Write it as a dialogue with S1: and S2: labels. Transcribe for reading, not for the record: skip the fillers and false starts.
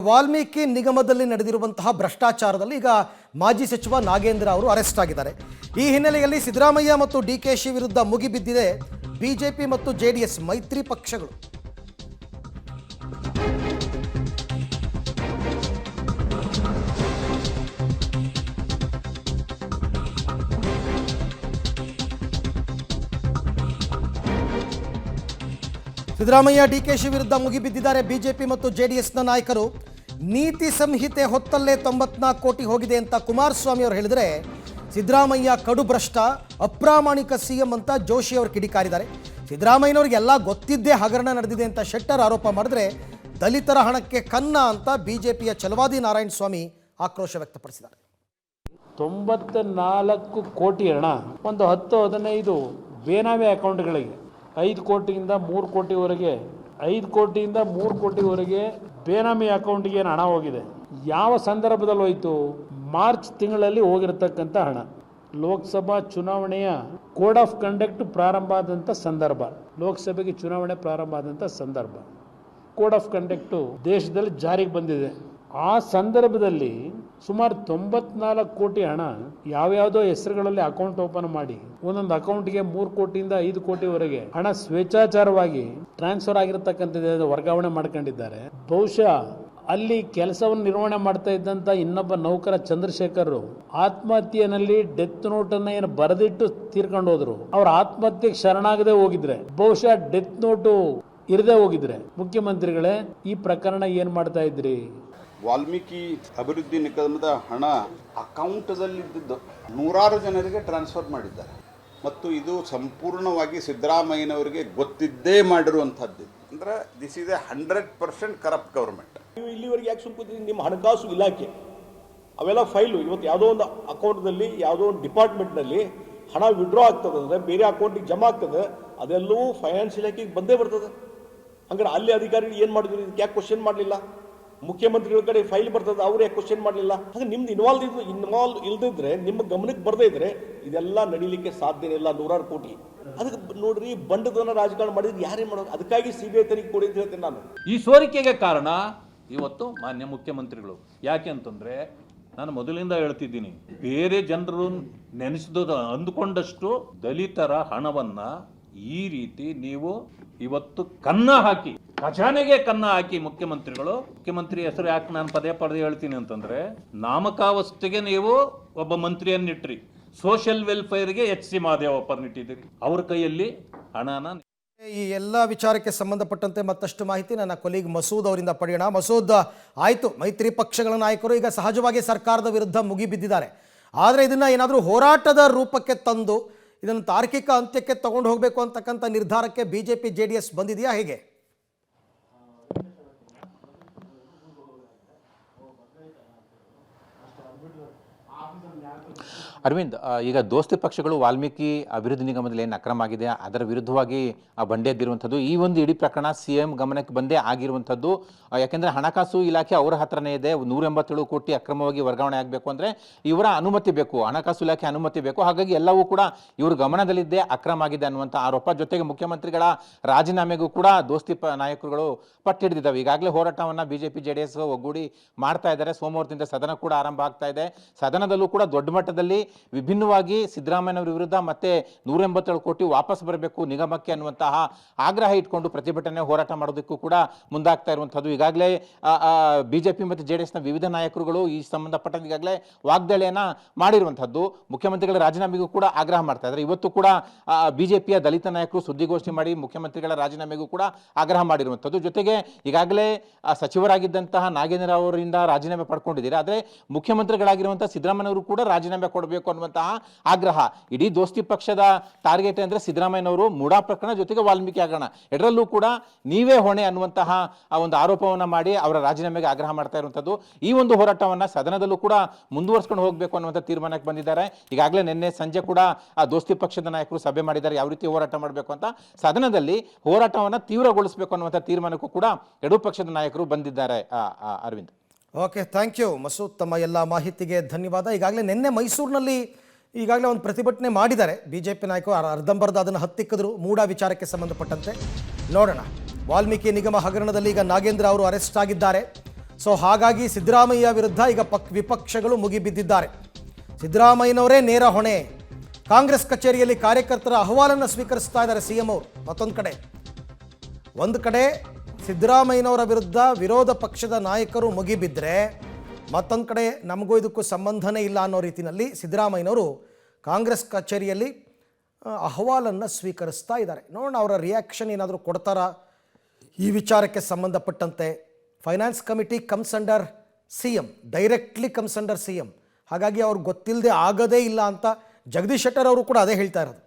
S1: ವಾಲ್ಮೀಕಿ ನಿಗಮದಲ್ಲಿ ನಡೆದಿರುವಂತಹ ಭ್ರಷ್ಟಾಚಾರದಲ್ಲಿ ಈಗ ಮಾಜಿ ಸಚಿವ ನಾಗೇಂದ್ರ ಅವರು ಅರೆಸ್ಟ್ ಆಗಿದ್ದಾರೆ. ಈ ಹಿನ್ನೆಲೆಯಲ್ಲಿ ಸಿದ್ದರಾಮಯ್ಯ ಮತ್ತು ಡಿಕೆಶಿ ವಿರುದ್ಧ ಮುಗಿಬಿದ್ದಿದೆ ಬಿಜೆಪಿ ಮತ್ತು ಜೆಡಿಎಸ್ ಮೈತ್ರಿ ಪಕ್ಷಗಳು. ಸಿದ್ದರಾಮಯ್ಯ ಡಿಕೆಶಿ ವಿರುದ್ಧ ಮುಗಿಬಿದ್ದಿದ್ದಾರೆ ಬಿಜೆಪಿ ಮತ್ತು ಜೆಡಿಎಸ್ನ ನಾಯಕರು. ನೀತಿ ಸಂಹಿತೆ ಹೊತ್ತಲ್ಲೇ 94 ಕೋಟಿ ಹೋಗಿದೆ ಅಂತ ಕುಮಾರಸ್ವಾಮಿ ಅವರು ಹೇಳಿದರೆ, ಸಿದ್ದರಾಮಯ್ಯ ಕಡು ಭ್ರಷ್ಟ, ಅಪ್ರಾಮಾಣಿಕ ಸಿಎಂ ಅಂತ ಜೋಶಿ ಅವರು ಕಿಡಿಕಾರಿದ್ದಾರೆ. ಸಿದ್ದರಾಮಯ್ಯನವ್ರಿಗೆಲ್ಲ ಗೊತ್ತಿದ್ದೇ ಹಗರಣ ನಡೆದಿದೆ ಅಂತ ಶೆಟ್ಟರ್ ಆರೋಪ ಮಾಡಿದ್ರೆ, ದಲಿತರ ಹಣಕ್ಕೆ ಕನ್ನ ಅಂತ ಬಿಜೆಪಿಯ ಛಲವಾದಿ ನಾರಾಯಣ ಸ್ವಾಮಿ ಆಕ್ರೋಶ ವ್ಯಕ್ತಪಡಿಸಿದ್ದಾರೆ.
S2: 94 ಕೋಟಿ ಹಣ ಒಂದು 10-15 ಬೇನಾಮಿ ಅಕೌಂಟ್ಗಳಿಗೆ 5 ಕೋಟಿಯಿಂದ 3 ಕೋಟಿವರೆಗೆ 5 ಕೋಟಿಯಿಂದ 3 ಕೋಟಿವರೆಗೆ ಬೇನಾಮಿ ಅಕೌಂಟ್ಗೆ ಹಣ ಹೋಗಿದೆ. ಯಾವ ಸಂದರ್ಭದಲ್ಲಿ ಹೋಯಿತು? ಮಾರ್ಚ್ ತಿಂಗಳಲ್ಲಿ ಹೋಗಿರತಕ್ಕಂಥ ಹಣ. ಲೋಕಸಭಾ ಚುನಾವಣೆಯ ಕೋಡ್ ಆಫ್ ಕಂಡಕ್ಟ್ ಪ್ರಾರಂಭ ಆದಂಥ ಸಂದರ್ಭ, ಲೋಕಸಭೆಗೆ ಚುನಾವಣೆ ಪ್ರಾರಂಭ ಆದಂಥ ಸಂದರ್ಭ, ಕೋಡ್ ಆಫ್ ಕಂಡಕ್ಟು ದೇಶದಲ್ಲಿ ಜಾರಿಗೆ ಬಂದಿದೆ. ಆ ಸಂದರ್ಭದಲ್ಲಿ ಸುಮಾರು 94 ಕೋಟಿ ಹಣ ಯಾವ್ಯಾವುದೋ ಹೆಸರುಗಳಲ್ಲಿ ಅಕೌಂಟ್ ಓಪನ್ ಮಾಡಿ ಒಂದೊಂದು ಅಕೌಂಟ್ಗೆ 3 ಕೋಟಿಯಿಂದ 5 ಕೋಟಿವರೆಗೆ ಹಣ ಸ್ವೇಚ್ಛಾಚಾರವಾಗಿ ಟ್ರಾನ್ಸ್ಫರ್ ಆಗಿರತಕ್ಕಂಥದ್ದು ವರ್ಗಾವಣೆ ಮಾಡ್ಕೊಂಡಿದ್ದಾರೆ. ಬಹುಶಃ ಅಲ್ಲಿ ಕೆಲಸವನ್ನು ನಿರ್ವಹಣೆ ಮಾಡ್ತಾ ಇದ್ದಂಥ ಇನ್ನೊಬ್ಬ ನೌಕರ ಚಂದ್ರಶೇಖರ್ ಆತ್ಮಹತ್ಯೆಯಲ್ಲಿ ಡೆತ್ ನೋಟನ್ನು ಏನು ಬರೆದಿಟ್ಟು ತೀರ್ಕೊಂಡು ಹೋದ್ರು. ಅವ್ರ ಆತ್ಮಹತ್ಯೆಗೆ ಶರಣಾಗದೆ ಹೋಗಿದ್ರೆ, ಬಹುಶಃ ಡೆತ್ ನೋಟು ಇರದೆ ಹೋಗಿದ್ರೆ, ಮುಖ್ಯಮಂತ್ರಿಗಳೇ ಈ ಪ್ರಕರಣ ಏನ್ ಮಾಡ್ತಾ ಇದ್ರಿ?
S3: ವಾಲ್ಮೀಕಿ ಅಭಿವೃದ್ಧಿ ನಿಗಮದ ಹಣ ಅಕೌಂಟದಲ್ಲಿದ್ದು 100 ಜನರಿಗೆ ಟ್ರಾನ್ಸ್ಫರ್ ಮಾಡಿದ್ದಾರೆ ಮತ್ತು ಇದು ಸಂಪೂರ್ಣವಾಗಿ ಸಿದ್ದರಾಮಯ್ಯನವರಿಗೆ ಗೊತ್ತಿದ್ದೇ ಮಾಡಿರುವಂಥದ್ದು. ಅಂದರೆ this is A 100% corrupt government.
S4: ನೀವು ಇಲ್ಲಿವರೆಗೆ ಯಾಕೆ ಸುಮ್ಕೂತೀರಿ? ನಿಮ್ಮ ಹಣಕಾಸು ಇಲಾಖೆ ಅವೆಲ್ಲ ಫೈಲು ಇವತ್ತು ಯಾವುದೋ ಒಂದು ಅಕೌಂಟ್ದಲ್ಲಿ ಯಾವುದೋ ಒಂದು ಡಿಪಾರ್ಟ್ಮೆಂಟ್ನಲ್ಲಿ ಹಣ ವಿಡ್ರಾ ಆಗ್ತದೆ ಅಂದರೆ ಬೇರೆ ಅಕೌಂಟಿಗೆ ಜಮಾ ಆಗ್ತದೆ, ಅದೆಲ್ಲವೂ ಫೈನಾನ್ಸ್ ಇಲಾಖೆಗೆ ಬಂದೇ ಬರ್ತದೆ. ಹಂಗಾರೆ ಅಲ್ಲಿ ಅಧಿಕಾರಿಗಳು ಏನು ಮಾಡಿದ್ರು? ಇದಕ್ಕೆ ಯಾಕೆ ಕ್ವಶನ್ ಮಾಡಲಿಲ್ಲ? ಮುಖ್ಯಮಂತ್ರಿಗಳ ಕಡೆ ಫೈಲ್ ಬರ್ತದೆ, ಅವ್ರು ಯಾಕೆ ಕ್ವಶನ್ ಮಾಡಲಿಲ್ಲ? ಹಾಗೆ ನಿಮ್ದು ಇನ್ವಾಲ್ವ್ ಇಲ್ದಿದ್ರೆ, ನಿಮ್ಮ ಗಮನಕ್ಕೆ ಬರದೇ ಇದ್ರೆ ಇದೆಲ್ಲ ನಡೀಲಿಕ್ಕೆ ಸಾಧ್ಯನೇ ಇಲ್ಲ. 100 ಕೋಟಿ ಅದಕ್ಕೆ ನೋಡ್ರಿ, ಬಂಡದವನ್ನ ರಾಜಕಾರಣ ಮಾಡಿದ್ರೆ ಯಾರೇನು ಮಾಡೋದು? ಅದಕ್ಕಾಗಿ CBI ತನಿಖೆ ಕೊಡಿ ಅಂತ ಹೇಳ್ತೇನೆ ನಾನು.
S5: ಈ ಸೋರಿಕೆಗೆ ಕಾರಣ ಇವತ್ತು ಮಾನ್ಯ ಮುಖ್ಯಮಂತ್ರಿಗಳು. ಯಾಕೆ ಅಂತಂದ್ರೆ, ನಾನು ಮೊದಲಿಂದ ಹೇಳ್ತಿದ್ದೀನಿ, ಬೇರೆ ಜನರು ನೆನೆಸಿದ ಅಂದುಕೊಂಡಷ್ಟು ದಲಿತರ ಹಣವನ್ನ ಈ ರೀತಿ ನೀವು ಇವತ್ತು ಕನ್ನ ಹಾಕಿ, ಖಜಾನೆಗೆ ಕನ್ನ ಹಾಕಿ ಮುಖ್ಯಮಂತ್ರಿ ಹೆಸರು ಯಾಕೆ ನಾನು ಪದೇ ಹೇಳ್ತೀನಿ ಅಂತಂದ್ರೆ, ನಾಮಕಾವಸ್ಥೆಗೆ ನೀವು ಒಬ್ಬ ಮಂತ್ರಿಯನ್ನಿಟ್ರಿ, ಸೋಷಿಯಲ್ ವೆಲ್ಫೇರ್ಗೆ HC ಮಹದೇವಪ್ಪನಿಟ್ಟಿದ್ದೀರಿ, ಅವ್ರ ಕೈಯಲ್ಲಿ ಹಣನ.
S1: ಈ ಎಲ್ಲ ವಿಚಾರಕ್ಕೆ ಸಂಬಂಧಪಟ್ಟಂತೆ ಮತ್ತಷ್ಟು ಮಾಹಿತಿ ನನ್ನ ಕೊಲೀಗ್ ಮಸೂದ್ ಅವರಿಂದ ಪಡೆಯೋಣ. ಮಸೂದ್, ಆಯಿತು, ಮೈತ್ರಿ ಪಕ್ಷಗಳ ನಾಯಕರು ಈಗ ಸಹಜವಾಗಿ ಸರ್ಕಾರದ ವಿರುದ್ಧ ಮುಗಿಬಿದ್ದಿದ್ದಾರೆ. ಆದರೆ ಇದನ್ನು ಏನಾದರೂ ಹೋರಾಟದ ರೂಪಕ್ಕೆ ತಂದು ಇದನ್ನು ತಾರ್ಕಿಕ ಅಂತ್ಯಕ್ಕೆ ತಗೊಂಡು ಹೋಗಬೇಕು ಅಂತಕ್ಕಂಥ ನಿರ್ಧಾರಕ್ಕೆ ಬಿಜೆಪಿ JDS ಬಂದಿದೆಯಾ? ಹೇಗೆ?
S6: ಅರವಿಂದ್, ಈಗ ದೋಸ್ತಿ ಪಕ್ಷಗಳು ವಾಲ್ಮೀಕಿ ಅಭಿವೃದ್ಧಿ ನಿಗಮದಲ್ಲಿ ಏನು ಅಕ್ರಮ ಆಗಿದೆ ಅದರ ವಿರುದ್ಧವಾಗಿ ಬಂಡೆ ಎದ್ದಿರುವಂಥದ್ದು, ಈ ಒಂದು ಇಡೀ ಪ್ರಕರಣ CM ಗಮನಕ್ಕೆ ಬಂದೇ ಆಗಿರುವಂಥದ್ದು. ಯಾಕೆಂದರೆ ಹಣಕಾಸು ಇಲಾಖೆ ಅವರ ಹತ್ರನೇ ಇದೆ. 187 ಕೋಟಿ ಅಕ್ರಮವಾಗಿ ವರ್ಗಾವಣೆ ಆಗಬೇಕು ಅಂದರೆ ಇವರ ಅನುಮತಿ ಬೇಕು, ಹಣಕಾಸು ಇಲಾಖೆ ಅನುಮತಿ ಬೇಕು. ಹಾಗಾಗಿ ಎಲ್ಲವೂ ಕೂಡ ಇವ್ರ ಗಮನದಲ್ಲಿದ್ದೇ ಅಕ್ರಮ ಆಗಿದೆ ಅನ್ನುವಂಥ ಆರೋಪ. ಜೊತೆಗೆ ಮುಖ್ಯಮಂತ್ರಿಗಳ ರಾಜೀನಾಮೆಗೂ ಕೂಡ ದೋಸ್ತಿ ನಾಯಕರುಗಳು ಪಟ್ಟು ಹಿಡಿದಿದ್ದಾವೆ. ಈಗಾಗಲೇ ಹೋರಾಟವನ್ನು ಬಿಜೆಪಿ JDS ಒಗ್ಗೂಡಿ ಮಾಡ್ತಾ ಇದ್ದಾರೆ. ಸೋಮವಾರದಿಂದ ಸದನ ಕೂಡ ಆರಂಭ ಆಗ್ತಾ ಇದೆ. ಸದನದಲ್ಲೂ ಕೂಡ ದೊಡ್ಡ ಮಟ್ಟದಲ್ಲಿ ವಿಭಿನ್ನವಾಗಿ ಸಿದ್ದರಾಮಯ್ಯನವರ ವಿರುದ್ಧ ಮತ್ತೆ 187 ಕೋಟಿ ವಾಪಸ್ ಬರಬೇಕು ನಿಗಮಕ್ಕೆ ಅನ್ನುವಂತಹ ಆಗ್ರಹ ಇಟ್ಕೊಂಡು ಪ್ರತಿಭಟನೆ ಹೋರಾಟ ಮಾಡೋದಕ್ಕೂ ಕೂಡ ಮುಂದಾಗ್ತಾ ಇರುವಂಥದ್ದು. ಈಗಾಗಲೇ ಬಿಜೆಪಿ ಮತ್ತು JDSನ ವಿವಿಧ ನಾಯಕರುಗಳು ಈ ಸಂಬಂಧಪಟ್ಟ ಈಗಾಗಲೇ ವಾಗ್ದಾಳಿಯನ್ನ ಮಾಡಿರುವಂಥದ್ದು. ಮುಖ್ಯಮಂತ್ರಿಗಳ ರಾಜೀನಾಮೆಗೂ ಕೂಡ ಆಗ್ರಹ ಮಾಡ್ತಾ ಇದ್ದಾರೆ. ಇವತ್ತು ಕೂಡ ಬಿಜೆಪಿಯ ದಲಿತ ನಾಯಕರು ಸುದ್ದಿಗೋಷ್ಠಿ ಮಾಡಿ ಮುಖ್ಯಮಂತ್ರಿಗಳ ರಾಜೀನಾಮೆಗೂ ಕೂಡ ಆಗ್ರಹ ಮಾಡಿರುವಂಥದ್ದು. ಜೊತೆಗೆ ಈಗಾಗಲೇ ಸಚಿವರಾಗಿದ್ದಂತಹ ನಾಗೇಂದ್ರ ಅವರಿಂದ ರಾಜೀನಾಮೆ ಪಡ್ಕೊಂಡಿದ್ದೀರಿ, ಆದರೆ ಮುಖ್ಯಮಂತ್ರಿಗಳಾಗಿರುವಂತಹ ಸಿದ್ದರಾಮಯ್ಯನವರು ಕೂಡ ರಾಜೀನಾಮೆ ಕೊಡಬೇಕು ಅನ್ನುವಂತಹ ಆಗ್ರಹ. ಇಡೀ ದೋಸ್ತಿ ಪಕ್ಷದ ಟಾರ್ಗೆಟ್ ಅಂದ್ರೆ ಸಿದ್ದರಾಮಯ್ಯನವರು, ಮೂಡಾ ಪ್ರಕರಣ ಜೊತೆಗೆ ವಾಲ್ಮೀಕಿ ಹಗರಣ ಎರಡರಲ್ಲೂ ಕೂಡ ನೀವೇ ಹೊಣೆ ಅನ್ನುವಂತಹ ಒಂದು ಆರೋಪವನ್ನ ಮಾಡಿ ಅವರ ರಾಜೀನಾಮೆಗೆ ಆಗ್ರಹ ಮಾಡ್ತಾ ಇರುವಂತದ್ದು. ಈ ಒಂದು ಹೋರಾಟವನ್ನ ಸದನದಲ್ಲೂ ಕೂಡ ಮುಂದುವರಿಸಿಕೊಂಡು ಹೋಗಬೇಕು ಅನ್ನುವಂಥ ತೀರ್ಮಾನಕ್ಕೆ ಬಂದಿದ್ದಾರೆ. ಈಗಾಗಲೇ ನಿನ್ನೆ ಸಂಜೆ ಕೂಡ ಆ ದೋಸ್ತಿ ಪಕ್ಷದ ನಾಯಕರು ಸಭೆ ಮಾಡಿದ್ದಾರೆ, ಯಾವ ರೀತಿ ಹೋರಾಟ ಮಾಡಬೇಕು ಅಂತ. ಸದನದಲ್ಲಿ ಹೋರಾಟವನ್ನ ತೀವ್ರಗೊಳಿಸಬೇಕು ಅನ್ನುವಂಥ ತೀರ್ಮಾನಕ್ಕೂ ಕೂಡ ಎರಡೂ ಪಕ್ಷದ ನಾಯಕರು ಬಂದಿದ್ದಾರೆ. Arvind,
S1: okay, thank you Masood, ತಮ್ಮ ಎಲ್ಲ ಮಾಹಿತಿಗೆ ಧನ್ಯವಾದ. ಈಗಾಗಲೇ ನಿನ್ನೆ ಮೈಸೂರಿನಲ್ಲಿ ಒಂದು ಪ್ರತಿಭಟನೆ ಮಾಡಿದ್ದಾರೆ ಬಿಜೆಪಿ ನಾಯಕರು, ಅರ್ಧಂಬರ್ಧ ಅದನ್ನು ಹತ್ತಿಕ್ಕಿದ್ರು ಮೂಡಾ ವಿಚಾರಕ್ಕೆ ಸಂಬಂಧಪಟ್ಟಂತೆ. ನೋಡೋಣ, ವಾಲ್ಮೀಕಿ ನಿಗಮ ಹಗರಣದಲ್ಲಿ ಈಗ ನಾಗೇಂದ್ರ ಅವರು ಅರೆಸ್ಟ್ ಆಗಿದ್ದಾರೆ. ಸೊ ಹಾಗಾಗಿ ಸಿದ್ದರಾಮಯ್ಯ ವಿರುದ್ಧ ಈಗ ವಿಪಕ್ಷಗಳು ಮುಗಿಬಿದ್ದಿದ್ದಾರೆ. ಸಿದ್ದರಾಮಯ್ಯನವರೇ ನೇರ ಹೊಣೆ. ಕಾಂಗ್ರೆಸ್ ಕಚೇರಿಯಲ್ಲಿ ಕಾರ್ಯಕರ್ತರ ಅಹವಾಲನ್ನು ಸ್ವೀಕರಿಸ್ತಾ ಇದ್ದಾರೆ ಸಿಎಂ ಅವರು. ಒಂದು ಕಡೆ ಸಿದ್ದರಾಮಯ್ಯನವರ ವಿರುದ್ಧ ವಿರೋಧ ಪಕ್ಷದ ನಾಯಕರು ಮುಗಿಬಿದ್ದರೆ, ಮತ್ತೊಂದು ಕಡೆ ನಮಗೂ ಇದಕ್ಕೂ ಸಂಬಂಧನೇ ಇಲ್ಲ ಅನ್ನೋ ರೀತಿಯಲ್ಲಿ ಸಿದ್ದರಾಮಯ್ಯನವರು ಕಾಂಗ್ರೆಸ್ ಕಚೇರಿಯಲ್ಲಿ ಅಹವಾಲನ್ನು ಸ್ವೀಕರಿಸ್ತಾ ಇದ್ದಾರೆ. ನೋಡೋಣ ಅವರ ರಿಯಾಕ್ಷನ್ ಏನಾದರೂ ಕೊಡ್ತಾರಾ ಈ ವಿಚಾರಕ್ಕೆ ಸಂಬಂಧಪಟ್ಟಂತೆ. Finance committee comes under C M, directly comes under C M. ಹಾಗಾಗಿ ಅವ್ರಿಗೆ ಗೊತ್ತಿಲ್ಲದೆ ಆಗದೇ ಇಲ್ಲ ಅಂತ ಜಗದೀಶ್ ಶೆಟ್ಟರ್ ಅವರು ಕೂಡ ಅದೇ ಹೇಳ್ತಾ ಇರೋದು.